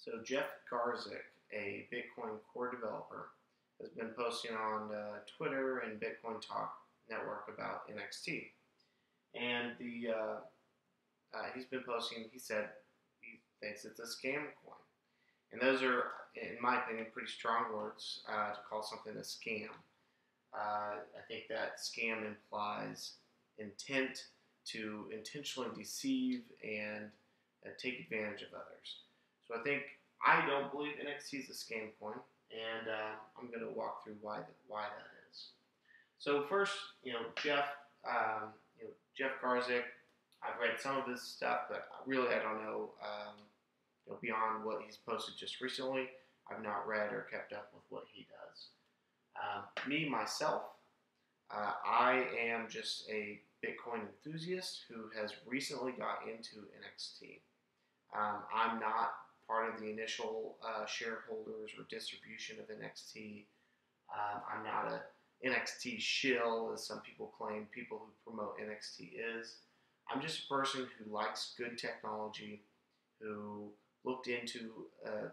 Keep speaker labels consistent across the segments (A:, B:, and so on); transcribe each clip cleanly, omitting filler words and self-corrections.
A: So Jeff Garzik, a Bitcoin core developer, has been posting on Twitter and Bitcoin Talk Network about NXT, and he's been posting. He said he thinks it's a scam coin, and those are, in my opinion, pretty strong words to call something a scam. I think that scam implies intent to intentionally deceive and take advantage of others. So I don't believe NXT is a scam coin, and I'm going to walk through why that is. So first, Jeff Garzik. I've read some of his stuff, but really I don't know, beyond what he's posted just recently. I've not read or kept up with what he does. Myself, I am just a Bitcoin enthusiast who has recently got into NXT. I'm not part of the initial shareholders or distribution of NXT. I'm not a NXT shill, as some people claim people who promote NXT is. I'm just a person who likes good technology, who looked into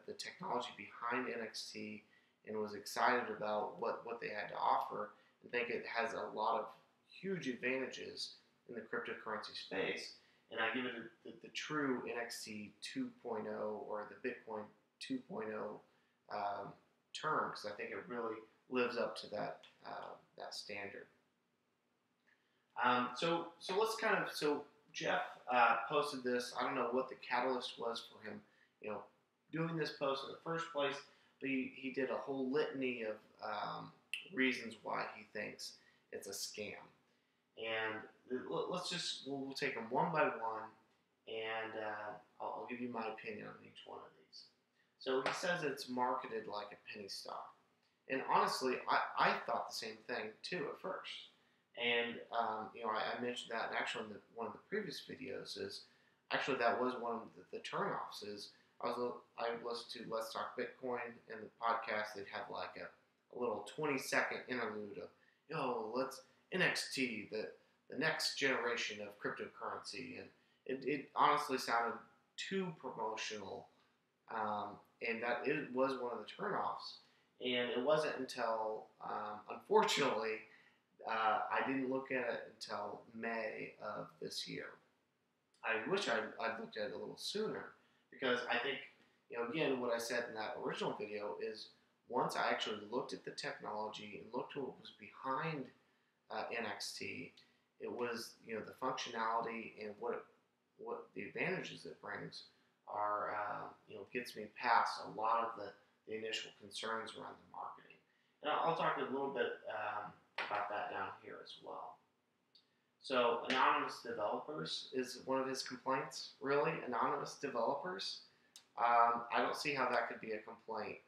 A: the technology behind NXT and was excited about what they had to offer, and think it has a lot of huge advantages in the cryptocurrency space. And I give it the true NXT 2.0 or the Bitcoin 2.0 term, because I think it really lives up to that standard. So Jeff posted this. I don't know what the catalyst was for him, doing this post in the first place, but he did a whole litany of reasons why he thinks it's a scam. And we'll take them one by one, and I'll give you my opinion on each one of these. So he says it's marketed like a penny stock. And honestly, I thought the same thing too at first. And, I mentioned that, and actually in one of the previous videos that was one of the turnoffs is I listened to Let's Talk Bitcoin, and the podcast, they'd have like a little 20-second interlude of, let's NXT, the next generation of cryptocurrency, and it honestly sounded too promotional, and that it was one of the turnoffs. And it wasn't until, unfortunately, I didn't look at it until May of this year. I wish I'd looked at it a little sooner, because I think, again, what I said in that original video is once I actually looked at the technology and looked at what was behind NXT, it was, the functionality and what the advantages it brings are, gets me past a lot of the initial concerns around the marketing. And I'll talk a little bit about that down here as well. So anonymous developers is one of his complaints. Really? Anonymous developers? I don't see how that could be a complaint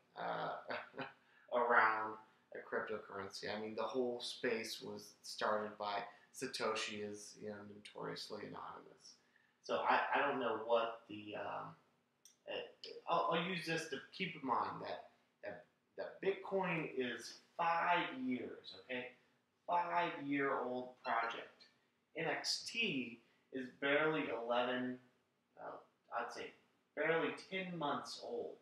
A: around a cryptocurrency. I mean, the whole space was started by Satoshi, as notoriously anonymous. So I don't know what the I'll use this to keep in mind that Bitcoin is 5 years, okay? 5-year-old project. NXT is barely 10 months old,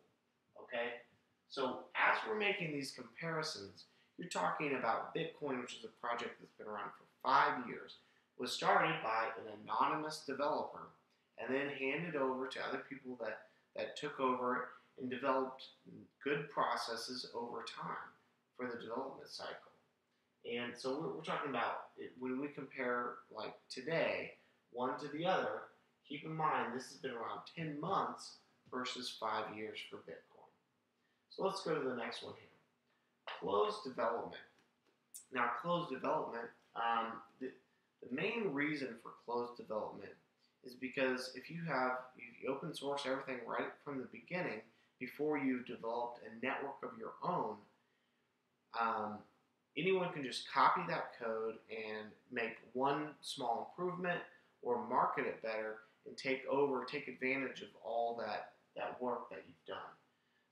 A: okay? So as we're making these comparisons, you're talking about Bitcoin, which is a project that's been around for 5 years, was started by an anonymous developer and then handed over to other people that took over it and developed good processes over time for the development cycle. And so we're talking about, when we compare like today, one to the other, keep in mind this has been around 10 months versus 5 years for Bitcoin. So let's go to the next one here. Closed development. Now, closed development, the main reason for closed development is because if you open source everything right from the beginning, before you've developed a network of your own, anyone can just copy that code and make one small improvement or market it better and take advantage of all that work that you've done.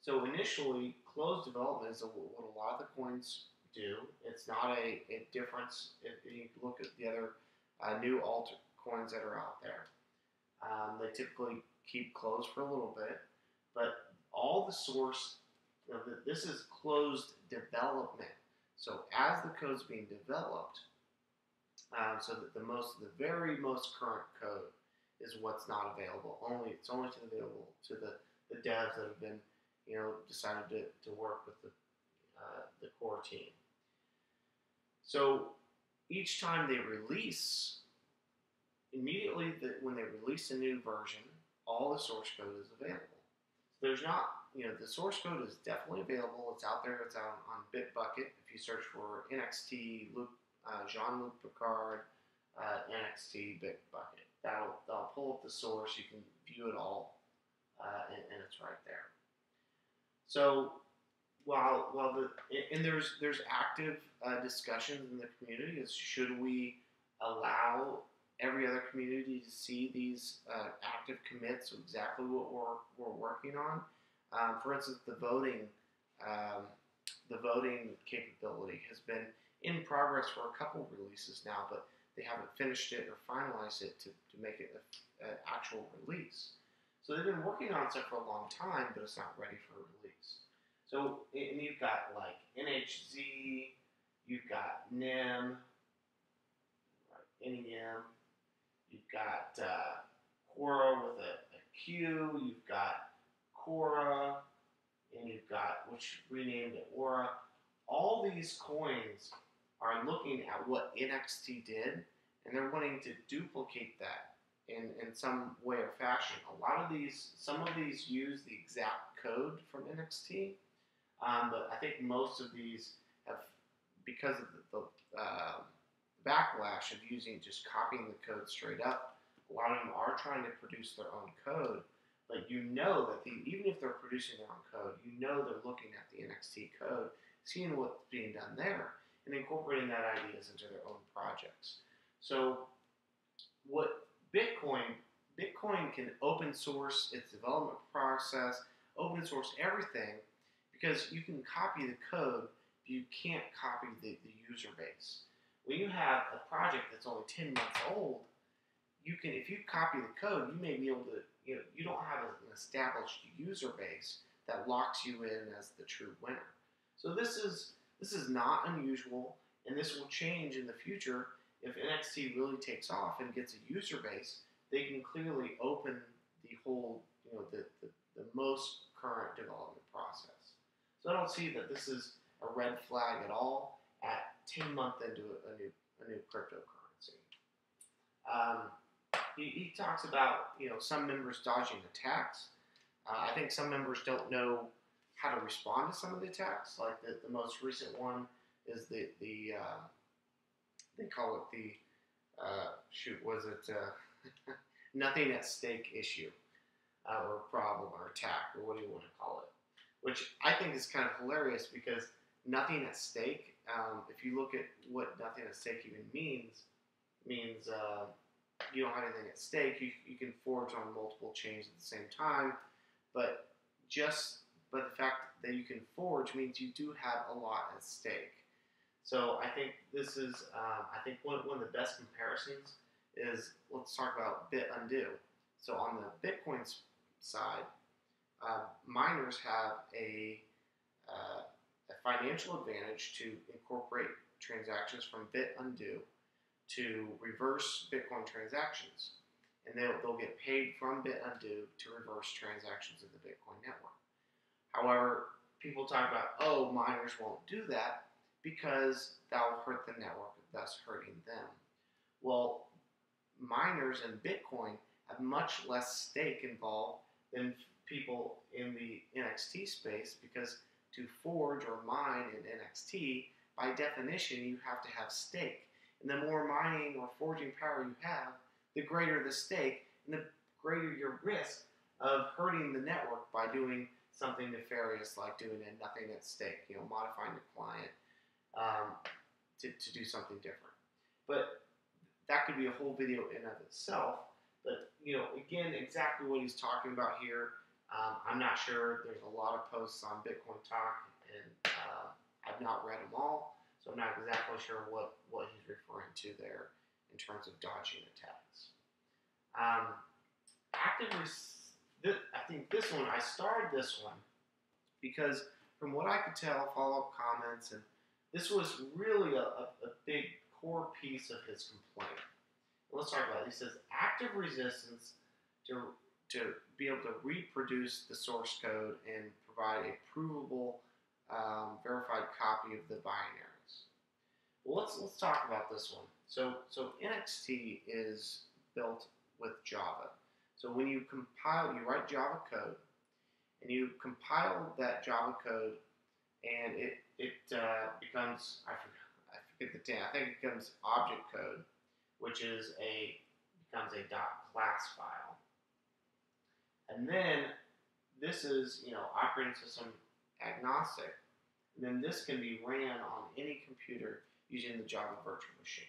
A: So initially, closed development is what a lot of the coins do. It's not a difference if you look at the other new altcoins that are out there. They typically keep closed for a little bit, but all the source, this is closed development. So as the code's being developed, so that the very most current code is what's not available. It's only available to the devs that have been, decided to work with the core team. So each time they release, immediately when they release a new version, all the source code is available. So there's not, the source code is definitely available. It's out there. It's out on Bitbucket. If you search for NXT Jean-Luc Picard NXT Bitbucket, that'll pull up the source. You can view it all, and it's right there. So there's active discussions in the community as should we allow every other community to see these active commits of exactly what we're working on. For instance, the voting capability has been in progress for a couple releases now, but they haven't finished it or finalized it to make it an actual release. So they've been working on stuff for a long time, but it's not ready for release. So, and you've got like NHZ, you've got NEM, NEM, you've got Quora with a Q, you've got Quora, and you've got, which renamed it Aura. All these coins are looking at what NXT did, and they're wanting to duplicate that in some way or fashion. Some of these use the exact code from NXT, but I think most of these have, because of the backlash of just copying the code straight up, a lot of them are trying to produce their own code, but that even if they're producing their own code, they're looking at the NXT code, seeing what's being done there, and incorporating that ideas into their own projects. So what Bitcoin can open source its development process, open source everything, because you can copy the code, but you can't copy the user base. When you have a project that's only 10 months old, if you copy the code, you may be able to, you don't have an established user base that locks you in as the true winner. So this is not unusual, and this will change in the future. If NXT really takes off and gets a user base, they can clearly open the whole, the most current development process. So I don't see that this is a red flag at all at 10 months into a new cryptocurrency. He talks about some members dodging attacks. I think some members don't know how to respond to some of the attacks. Like the most recent one is they call it the nothing at stake issue or problem or attack, or what do you want to call it? Which I think is kind of hilarious, because nothing at stake, if you look at what nothing at stake even means you don't have anything at stake. You can forge on multiple chains at the same time, but the fact that you can forge means you do have a lot at stake. So I think this is, one of the best comparisons is, let's talk about bit undo. So on the Bitcoin side, miners have a financial advantage to incorporate transactions from bit undo to reverse Bitcoin transactions. And they'll get paid from bit undo to reverse transactions in the Bitcoin network. However, people talk about, miners won't do that because that will hurt the network, thus hurting them. Well, miners in Bitcoin have much less stake involved than people in the NXT space, because to forge or mine in NXT, by definition, you have to have stake. And the more mining or forging power you have, the greater the stake, and the greater your risk of hurting the network by doing something nefarious, like doing a nothing at stake, modifying the client to do something different. But that could be a whole video in of itself. But, again, exactly what he's talking about here, I'm not sure. There's a lot of posts on Bitcoin Talk, and I've not read them all. So I'm not exactly sure what he's referring to there in terms of dodging attacks. I think this one, I started this one because from what I could tell, follow-up comments, and this was really a big core piece of his complaint. Let's talk about it. He says active resistance to be able to reproduce the source code and provide a provable, verified copy of the binaries. Well, let's talk about this one. So NXT is built with Java. So when you compile, you write Java code, and you compile that Java code, and it becomes, I forget the name. I think it becomes object code, which is becomes a .class file. And then this is, operating system agnostic. And then this can be ran on any computer using the Java virtual machine.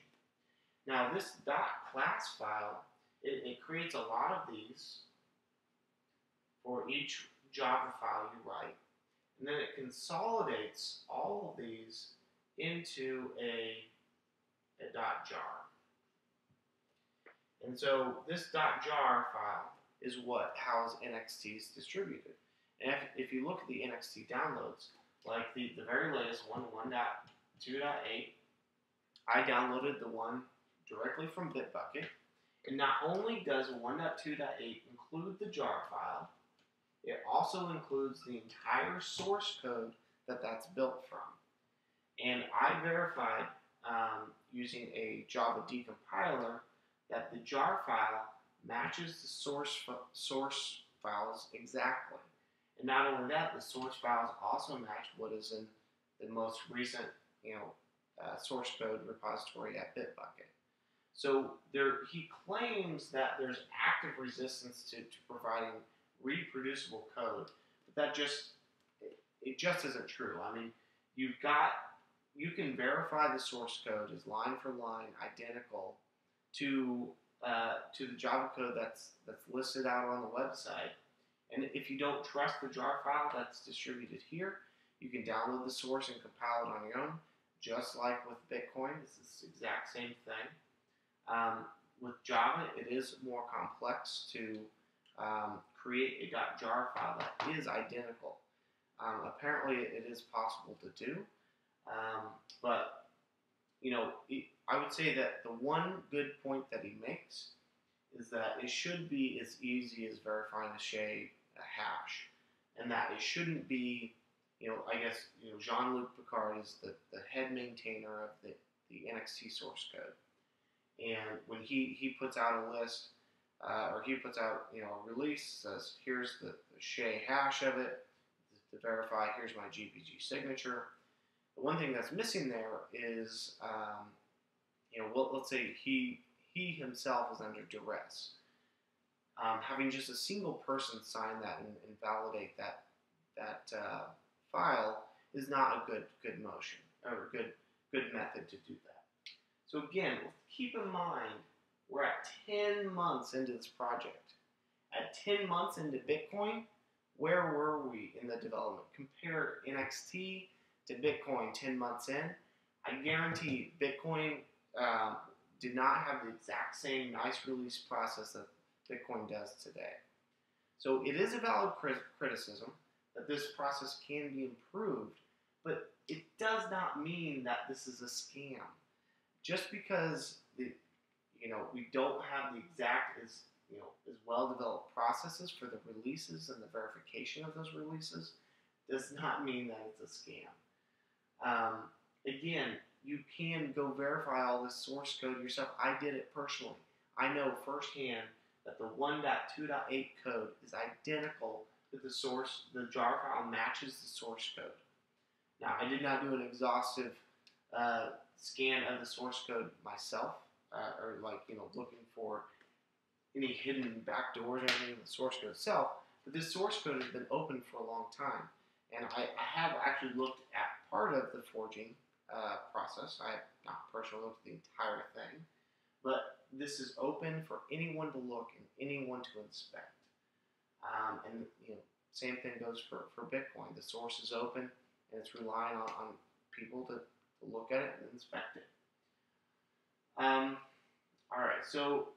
A: Now this .class file, it creates a lot of these for each Java file you write. And then it consolidates all of these into a .jar. And so this .jar file is how NXT is distributed. And if you look at the NXT downloads, like the very latest one, 1.2.8, I downloaded the one directly from Bitbucket. And not only does 1.2.8 include the jar file, it also includes the entire source code that's built from. And I verified using a Java decompiler that the jar file matches the source files exactly. And not only that, the source files also match what is in the most recent, source code repository at Bitbucket. So he claims that there's active resistance to providing reproducible code, but that just isn't true. I mean, you can verify the source code is line for line identical to the Java code that's listed out on the website. And if you don't trust the jar file that's distributed here, you can download the source and compile it on your own, just like with Bitcoin. It's the exact same thing. With Java, it is more complex to create a .jar file that is identical. Apparently, it is possible to do, but I would say that the one good point that he makes is that it should be as easy as verifying a hash, and that it shouldn't be, I guess, Jean-Luc Picard is the head maintainer of the NXT source code, and when he puts out a list, or he puts out, a release, says, here's the Shea hash of it, to verify, here's my GPG signature. The one thing that's missing there is, let's say he himself is under duress. Having just a single person sign that and validate that file is not a good motion or a good method to do that. So again, keep in mind we're at 10 months into this project. At 10 months into Bitcoin, where were we in the development? Compare NXT to Bitcoin 10 months in. I guarantee Bitcoin did not have the exact same nice release process that Bitcoin does today. So it is a valid criticism that this process can be improved, but it does not mean that this is a scam. Just because we don't have the exact as well-developed processes for the releases and the verification of those releases does not mean that it's a scam. Again, you can go verify all this source code yourself. I did it personally. I know firsthand that the 1.2.8 code is identical to the source. The jar file matches the source code. Now, I did not do an exhaustive scan of the source code myself, or looking for any hidden backdoors or anything in the source code itself. But this source code has been open for a long time, and I have actually looked at part of the forging process. I have not personally looked at the entire thing, but this is open for anyone to look and anyone to inspect. And same thing goes for Bitcoin. The source is open, and it's relying on people to look at it and inspect it. All right, so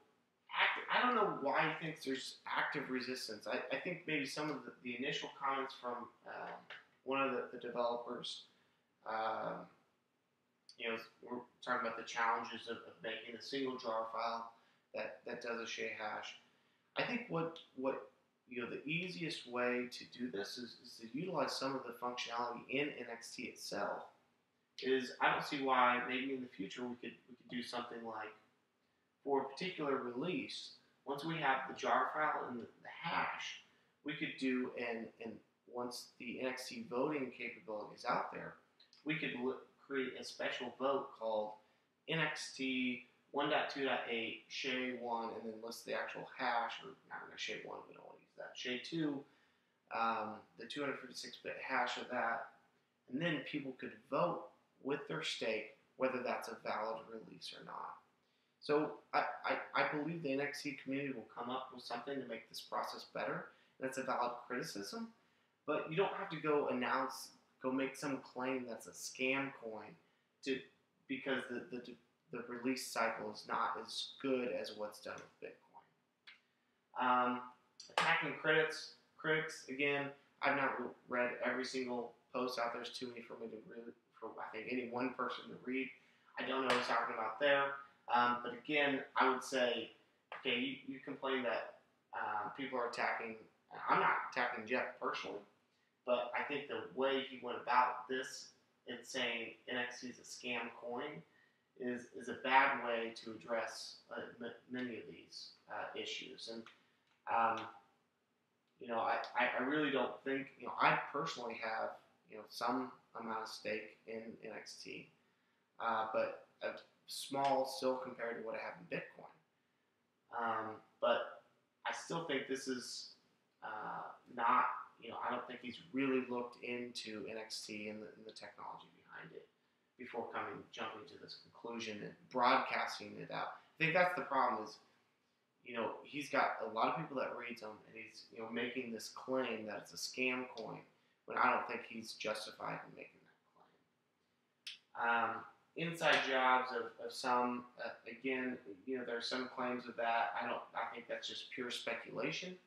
A: I don't know why he thinks there's active resistance. I think maybe some of the initial comments from one of the developers, um, we're talking about the challenges of making a single jar file that does a Shea hash. I think what the easiest way to do this is to utilize some of the functionality in NXT itself. I don't see why maybe in the future we could do something like, for a particular release, once we have the jar file and the hash, we could do and once the NXT voting capability is out there, we could create a special vote called NXT 1.2.8 Shea 1, and then list the actual hash, or not Shea 1, we don't want to use that. Shea 2, the 256-bit hash of that, and then people could vote with their stake whether that's a valid release or not. So I believe the NXT community will come up with something to make this process better. That's a valid criticism, but you don't have to go make some claim that's a scam coin because the release cycle is not as good as what's done with Bitcoin. Attacking critics, again, I've not read every single post out there. There's too many for me to read, for I think any one person to read. I don't know what he's talking about there. But again, I would say, okay, you complain that people are attacking. I'm not attacking Jeff personally, but I think the way he went about this and saying NXT is a scam coin is a bad way to address many of these issues. And I really don't think, I personally have some amount of stake in NXT, but small still compared to what I have in Bitcoin. But I still think this is not, I don't think he's really looked into NXT and the technology behind it before jumping to this conclusion and broadcasting it out. I think that's the problem is, he's got a lot of people that reads him, and he's, making this claim that it's a scam coin, when I don't think he's justified in making that claim. Inside jobs of some, again, there's some claims of that. I think that's just pure speculation.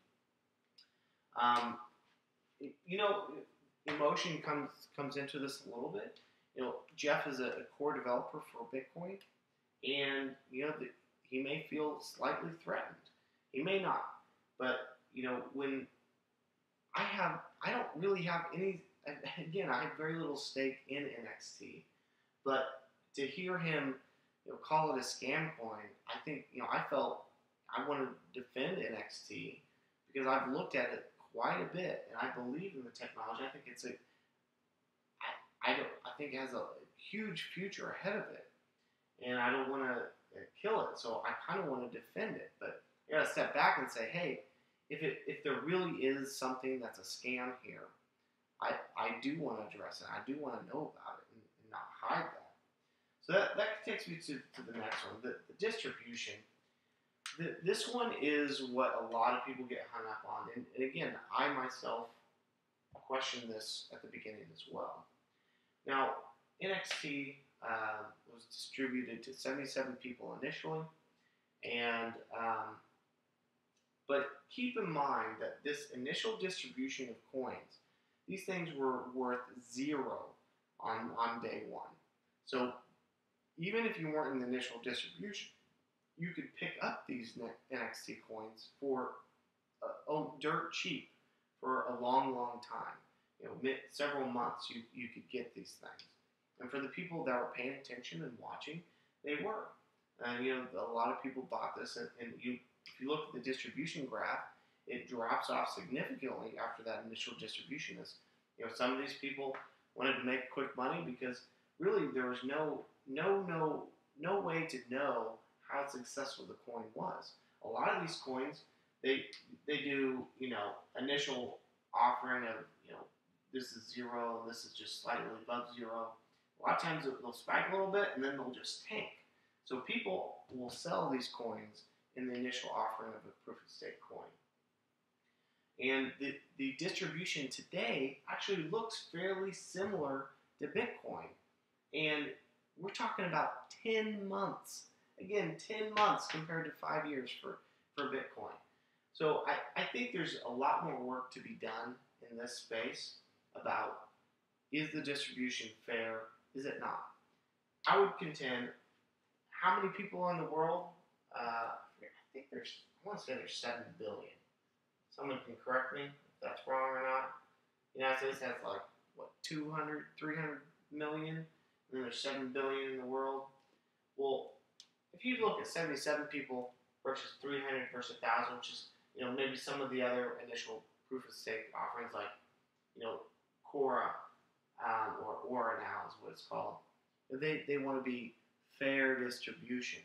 A: Emotion comes into this a little bit. Jeff is a core developer for Bitcoin, and he may feel slightly threatened. He may not, but when I don't really have any. Again, I have very little stake in NXT, but to hear him, call it a scam coin, I think I felt I want to defend NXT because I've looked at it quite a bit, and I believe in the technology. I think I think it has a huge future ahead of it, and I don't want to kill it. So I kind of want to defend it, but you got to step back and say, hey, if there really is something that's a scam here, I do want to address it. I do want to know about it and not hide that. So that takes me to the next one, the distribution. This one is what a lot of people get hung up on. And again, I myself questioned this at the beginning as well. Now, NXT was distributed to 77 people initially. And but keep in mind that this initial distribution of coins, these things were worth 0 on day one. So even if you weren't in the initial distribution, you could pick up these NXT coins for dirt cheap for a long, long time. Several months you could get these things. And for the people that were paying attention and watching, they were. And a lot of people bought this, and if you look at the distribution graph, it drops off significantly after that initial distribution. Some of these people wanted to make quick money because really there was no way to know how successful the coin was. A lot of these coins, they do initial offering of this is 0, this is just slightly above 0. A lot of times they'll spike a little bit and then they'll just tank. So people will sell these coins in the initial offering of a proof of stake coin. And the distribution today actually looks fairly similar to Bitcoin. And we're talking about 10 months. Again, 10 months compared to 5 years for Bitcoin. So I think there's a lot more work to be done in this space about Is the distribution fair? Is it not? I would contend, how many people in the world? I think I want to say there's 7 billion. Someone can correct me if that's wrong or not. The United States has like, what, 200, 300 million? And then there's 7 billion in the world. Well, if you look at 77 people versus 300 versus 1,000, which is, maybe some of the other initial proof of stake offerings like, Cora, or Aura now is what it's called. They want to be fair distribution.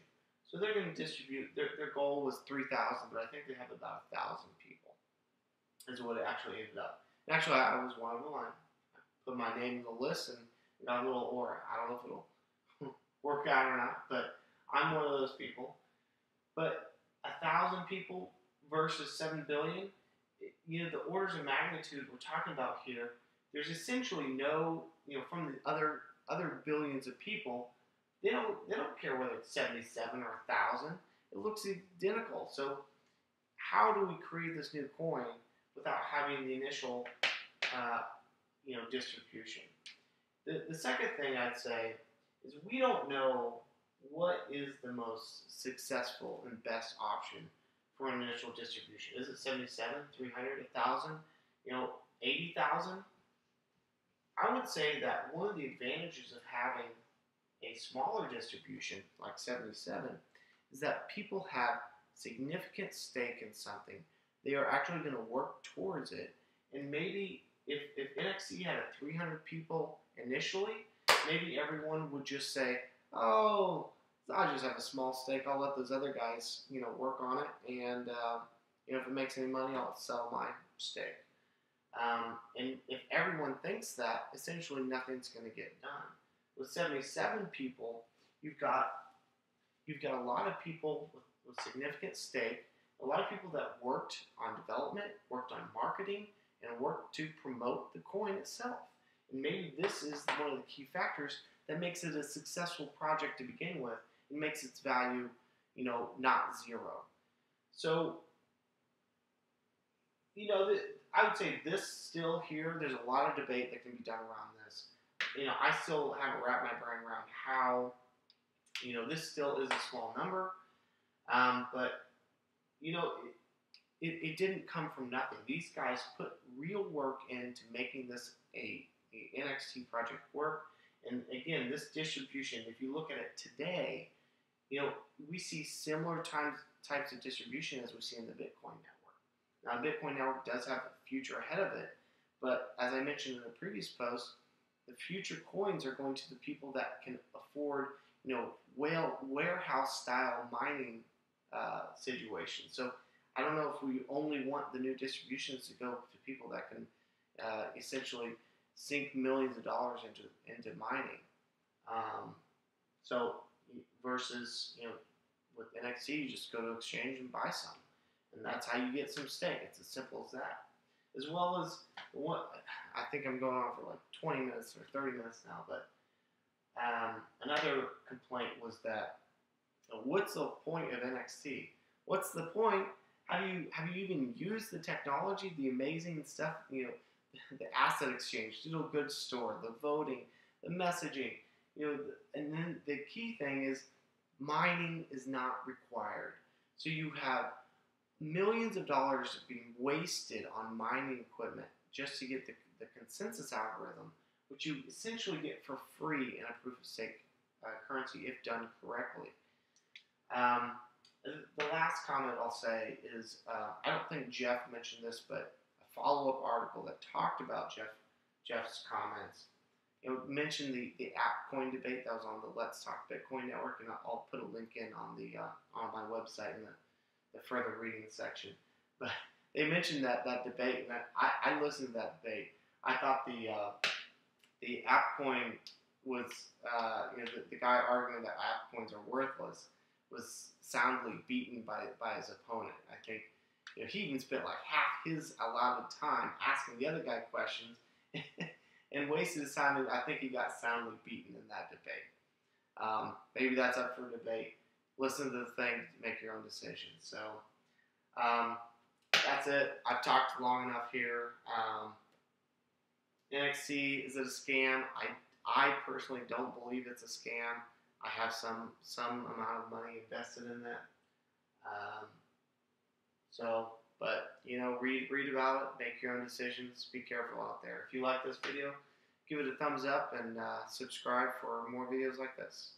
A: So they're going to distribute, their goal was 3,000, but I think they have about 1,000 people, is what it actually ended up. And actually, I was one of them. I put my name in the list and got a little Aura. I don't know if it'll work out or not, but I'm one of those people. But 1,000 people versus 7 billion, the orders of magnitude we're talking about here, there's essentially no, from the other billions of people, they don't care whether it's 77 or 1,000. It looks identical. So how do we create this new coin without having the initial, distribution? The second thing I'd say is we don't know what is the most successful and best option for an initial distribution. Is it 77, 300, 1,000, 80,000? I would say that one of the advantages of having a smaller distribution, like 77, is that people have significant stake in something. They are actually going to work towards it. And maybe if NXT had 300 people initially, maybe everyone would just say, oh, I just have a small stake. I'll let those other guys, work on it. And, if it makes any money, I'll sell my stake. And if everyone thinks that, essentially nothing's going to get done. With 77 people, you've got a lot of people with significant stake, a lot of people that worked on development, worked on marketing, and worked to promote the coin itself. And maybe this is one of the key factors that makes it a successful project to begin with. It makes its value, not zero. So, I would say this still here, there's a lot of debate that can be done around this. I still haven't wrapped my brain around how, this still is a small number. But, it didn't come from nothing. These guys put real work into making this a NXT project work. And again, this distribution, if you look at it today, we see similar types of distribution as we see in the Bitcoin network. Now, the Bitcoin network does have a future ahead of it, but as I mentioned in the previous post, the future coins are going to the people that can afford, warehouse-style mining situations. So I don't know if we only want the new distributions to go to people that can essentially sink millions of dollars into mining. So versus, with NXT, you just go to exchange and buy some. And that's how you get some stake. It's as simple as that. As well as, I think I'm going on for like 20 minutes or 30 minutes now, but another complaint was that, what's the point of NXT? What's the point? Have you even used the technology, the amazing stuff, the asset exchange, digital goods store, the voting, the messaging, and then the key thing is mining is not required. So you have millions of dollars being wasted on mining equipment just to get the consensus algorithm, which you essentially get for free in a proof of stake currency if done correctly. The last comment I'll say is, I don't think Jeff mentioned this, but a follow-up article that talked about Jeff's comments, mentioned the AppCoin debate that was on the Let's Talk Bitcoin network, and I'll put a link in on my website in the further reading section. But they mentioned that debate, and I listened to that debate. I thought the AppCoin was, the guy arguing that AppCoins are worthless was soundly beaten by his opponent. I think he even spent like half his allotted time asking the other guy questions and wasted his time, and I think he got soundly beaten in that debate. Maybe that's up for debate. Listen to the thing to make your own decision. So that's it. I've talked long enough here. NXT, is it a scam? I personally don't believe it's a scam. I have some amount of money invested in that. Um, but read about it, make your own decisions. Be careful out there. If you like this video, give it a thumbs up and subscribe for more videos like this.